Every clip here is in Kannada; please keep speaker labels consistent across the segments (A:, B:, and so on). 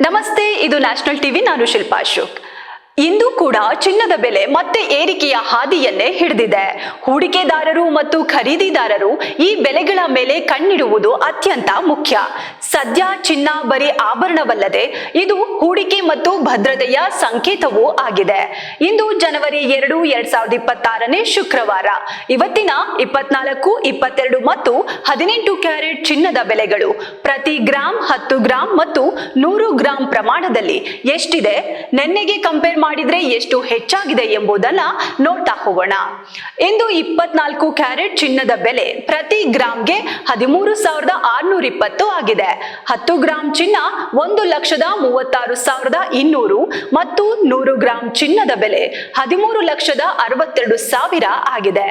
A: ನಮಸ್ತೆ, ಇದು ನ್ಯಾಷನಲ್ ಟಿವಿ. ನಾನು ಶಿಲ್ಪಾ ಅಶೋಕ್. ಇಂದು ಕೂಡ ಚಿನ್ನದ ಬೆಲೆ ಮತ್ತೆ ಏರಿಕೆಯ ಹಾದಿಯನ್ನೇ ಹಿಡಿದಿದೆ. ಹೂಡಿಕೆದಾರರು ಮತ್ತು ಖರೀದಿದಾರರು ಈ ಬೆಲೆಗಳ ಮೇಲೆ ಕಣ್ಣಿಡುವುದು ಅತ್ಯಂತ ಮುಖ್ಯ. ಸದ್ಯ ಚಿನ್ನ ಬರೀ ಆಭರಣವಲ್ಲದೆ ಇದು ಹೂಡಿಕೆ ಮತ್ತು ಭದ್ರತೆಯ ಸಂಕೇತವೂ ಆಗಿದೆ. ಇಂದು ಜನವರಿ 2, 2026 ಶುಕ್ರವಾರ. ಇವತ್ತಿನ 24, 22 ಮತ್ತು 18 ಕ್ಯಾರೆಟ್ ಚಿನ್ನದ ಬೆಲೆಗಳು ಪ್ರತಿ ಗ್ರಾಂ 10 ಗ್ರಾಂ ಮತ್ತು 100 ಗ್ರಾಂ ಪ್ರಮಾಣದಲ್ಲಿ ಎಷ್ಟಿದೆ, ನೆನ್ನೆಗೆ ಕಂಪೇರ್ ಮಾಡಿದ್ರೆ ಎಷ್ಟು ಹೆಚ್ಚಾಗಿದೆ ಎಂಬುದನ್ನ ನೋಡ್ತಾ ಹೋಗೋಣ. ಇಂದು 24 ಕ್ಯಾರೆಟ್ ಚಿನ್ನದ ಬೆಲೆ ಪ್ರತಿ ಗ್ರಾಂಗೆ 13,620 ಆಗಿದೆ. 10 ಗ್ರಾಂ ಚಿನ್ನ 1,36,200 ಮತ್ತು 100 ಗ್ರಾಂ ಚಿನ್ನದ ಬೆಲೆ 13,62,000 ಆಗಿದೆ.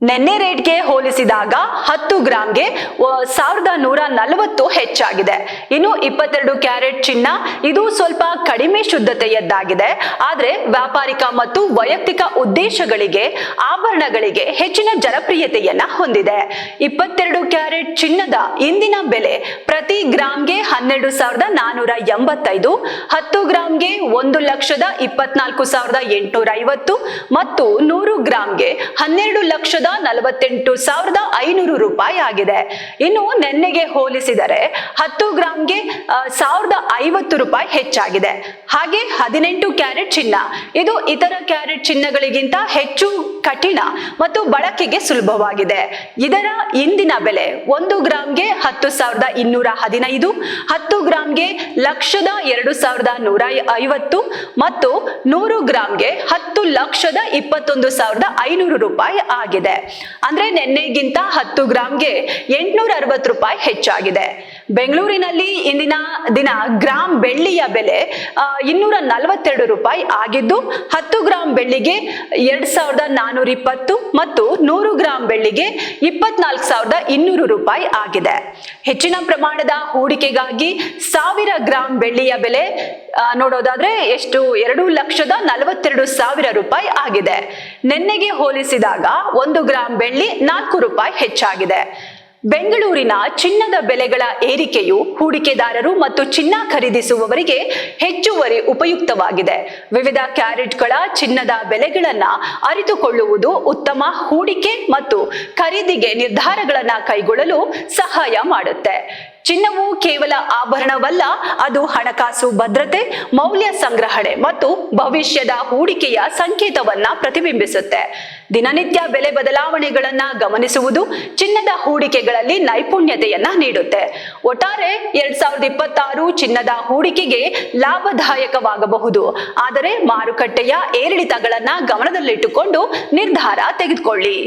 A: ನಿನ್ನೆ ರೇಟ್ಗೆ ಹೋಲಿಸಿದಾಗ 10 ಗ್ರಾಂಗೆ 1,140 ಹೆಚ್ಚಾಗಿದೆ. ಇನ್ನು 22 ಕ್ಯಾರೆಟ್ ಚಿನ್ನ ಇದು ಸ್ವಲ್ಪ ಕಡಿಮೆ ಶುದ್ಧತೆಯದ್ದಾಗಿದೆ. ಆದ್ರೆ ವ್ಯಾಪಾರಿಕ ಮತ್ತು ವೈಯಕ್ತಿಕ ಉದ್ದೇಶಗಳಿಗೆ ಆಭರಣಗಳಿಗೆ ಹೆಚ್ಚಿನ ಜನಪ್ರಿಯತೆಯನ್ನ ಹೊಂದಿದೆ. 22 ಕ್ಯಾರೆಟ್ ಚಿನ್ನದ ಇಂದಿನ ಬೆಲೆ ಪ್ರತಿ ಗ್ರಾಂಗೆ 12,485, 10 ಗ್ರಾಂಗೆ 1,24,850 ಮತ್ತು 100 ಗ್ರಾಂಗೆ 12,48,500 ರೂಪಾಯಿ ಆಗಿದೆ. ಇನ್ನು ನಿನ್ನೆಗೆ ಹೋಲಿಸಿದರೆ 10 ಗ್ರಾಂಗೆ 1,050 ರೂಪಾಯಿ ಹೆಚ್ಚಾಗಿದೆ. ಹಾಗೆ 18 ಕ್ಯಾರೆಟ್ ಚಿನ್ನ ಇದು ಇತರ ಕ್ಯಾರೆಟ್ ಚಿನ್ನಗಳಿಗಿಂತ ಹೆಚ್ಚು ಕಠಿಣ ಮತ್ತು ಬಳಕೆಗೆ ಸುಲಭವಾಗಿದೆ. ಇದರ ಇಂದಿನ ಬೆಲೆ 1 ಗ್ರಾಂಗೆ 10,215, 10 ಗ್ರಾಂಗೆ 1,02,150 ಮತ್ತು 100 ಗ್ರಾಂಗೆ 10,21,500 ರೂಪಾಯಿ ಆಗಿದೆ. ಅಂದ್ರೆ ನಿನ್ನೆಗಿಂತ 10 ಗ್ರಾಂಗೆ 860 ರೂಪಾಯಿ ಹೆಚ್ಚಾಗಿದೆ. ಬೆಂಗಳೂರಿನಲ್ಲಿ ಇಂದಿನ ದಿನ ಗ್ರಾಂ ಬೆಳ್ಳಿಯ ಬೆಲೆ 242 ರೂಪಾಯಿ ಆಗಿದ್ದು, 10 ಗ್ರಾಂ ಬೆಳ್ಳಿಗೆ 2,420 ಮತ್ತು 100 ಗ್ರಾಂ ಬೆಳ್ಳಿಗೆ 24,200 ರೂಪಾಯಿ ಆಗಿದೆ. ಹೆಚ್ಚಿನ ಪ್ರಮಾಣದ ಹೂಡಿಕೆಗಾಗಿ 1000 ಗ್ರಾಂ ಬೆಳ್ಳಿಯ ಬೆಲೆ ನೋಡೋದಾದ್ರೆ ಎಷ್ಟು 2,42,000 ರೂಪಾಯಿ ಆಗಿದೆ. ನಿನ್ನೆಗೆ ಹೋಲಿಸಿದಾಗ 1 ಗ್ರಾಂ ಬೆಳ್ಳಿ 4 ರೂಪಾಯಿ ಹೆಚ್ಚಾಗಿದೆ. ಬೆಂಗಳೂರಿನ ಚಿನ್ನದ ಬೆಲೆಗಳ ಏರಿಕೆಯು ಹೂಡಿಕೆದಾರರು ಮತ್ತು ಚಿನ್ನ ಖರೀದಿಸುವವರಿಗೆ ಹೆಚ್ಚುವರಿ ಉಪಯುಕ್ತವಾಗಿದೆ. ವಿವಿಧ ಕ್ಯಾರೆಟ್ಗಳ ಚಿನ್ನದ ಬೆಲೆಗಳನ್ನ ಅರಿತುಕೊಳ್ಳುವುದು ಉತ್ತಮ ಹೂಡಿಕೆ ಮತ್ತು ಖರೀದಿಗೆ ನಿರ್ಧಾರಗಳನ್ನ ಕೈಗೊಳ್ಳಲು ಸಹಾಯ ಮಾಡುತ್ತೆ. ಚಿನ್ನವು ಕೇವಲ ಆಭರಣವಲ್ಲ, ಅದು ಹಣಕಾಸು ಭದ್ರತೆ, ಮೌಲ್ಯ ಸಂಗ್ರಹಣೆ ಮತ್ತು ಭವಿಷ್ಯದ ಹೂಡಿಕೆಯ ಸಂಕೇತವನ್ನ ಪ್ರತಿಬಿಂಬಿಸುತ್ತೆ. ದಿನನಿತ್ಯ ಬೆಲೆ ಬದಲಾವಣೆಗಳನ್ನ ಗಮನಿಸುವುದು ಚಿನ್ನದ ಹೂಡಿಕೆಗಳಲ್ಲಿ ನೈಪುಣ್ಯತೆಯನ್ನ ನೀಡುತ್ತೆ. ಒಟ್ಟಾರೆ 2026 ಚಿನ್ನದ ಹೂಡಿಕೆಗೆ ಲಾಭದಾಯಕವಾಗಬಹುದು, ಆದರೆ ಮಾರುಕಟ್ಟೆಯ ಏರಿಳಿತಗಳನ್ನ ಗಮನದಲ್ಲಿಟ್ಟುಕೊಂಡು ನಿರ್ಧಾರ ತೆಗೆದುಕೊಳ್ಳಿ.